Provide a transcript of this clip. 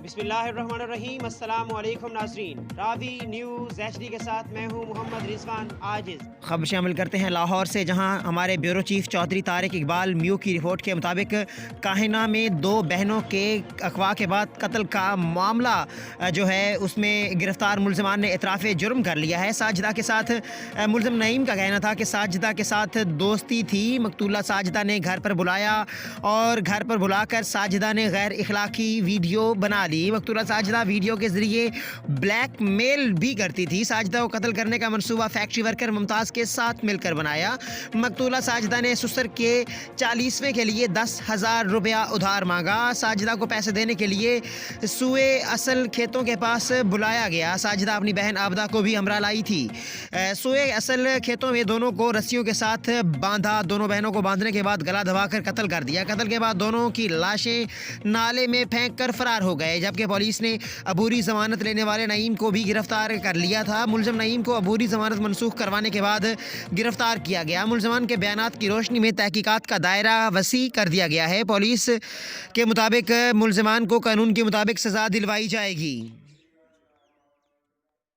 بسم اللہ الرحمن الرحیم۔ السلام علیکم ناظرین، راوی نیوز HD کے ساتھ میں ہوں محمد رضوان عاجز۔ خبر شامل کرتے ہیں لاہور سے، جہاں ہمارے بیورو چیف چودھری طارق اقبال میو کی رپورٹ کے مطابق کاہنہ میں 2 بہنوں کے اغوا کے بعد قتل کا معاملہ جو ہے اس میں گرفتار ملزمان نے اعتراف جرم کر لیا ہے۔ ساجدہ کے ساتھ ملزم نعیم کا کہنا تھا کہ ساجدہ کے ساتھ دوستی تھی۔ مقتولہ ساجدہ نے گھر پر بلایا اور گھر پر بلا کر ساجدہ نے غیر اخلاقی ویڈیو بنا لی۔ مقتولہ ساجدہ ویڈیو کے ذریعے بلیک میل بھی کرتی تھی۔ ساجدہ کو قتل کرنے کا منصوبہ فیکٹری ورکر ممتاز کے ساتھ مل کر بنایا۔ مقتولہ ساجدہ نے سسر کے 40ویں کے لیے 10,000 روپیہ ادھار مانگا۔ ساجدہ کو پیسے دینے کے لیے سوئے اصل کھیتوں کے پاس بلایا گیا۔ ساجدہ اپنی بہن عابدہ کو بھی ہمراہ لائی تھی۔ سوئے اصل کھیتوں میں دونوں کو رسیوں کے ساتھ باندھا۔ دونوں بہنوں کو باندھنے کے بعد گلا دبا کر قتل کر دیا۔ قتل کے بعد دونوں کی لاشیں نالے میں پھینک کر فرار ہو گئے، جبکہ پولیس نے عبوری ضمانت لینے والے نعیم کو بھی گرفتار کر لیا تھا۔ ملزم نعیم کو عبوری ضمانت منسوخ کروانے کے بعد گرفتار کیا گیا۔ ملزمان کے بیانات کی روشنی میں تحقیقات کا دائرہ وسیع کر دیا گیا ہے۔ پولیس کے مطابق ملزمان کو قانون کے مطابق سزا دلوائی جائے گی۔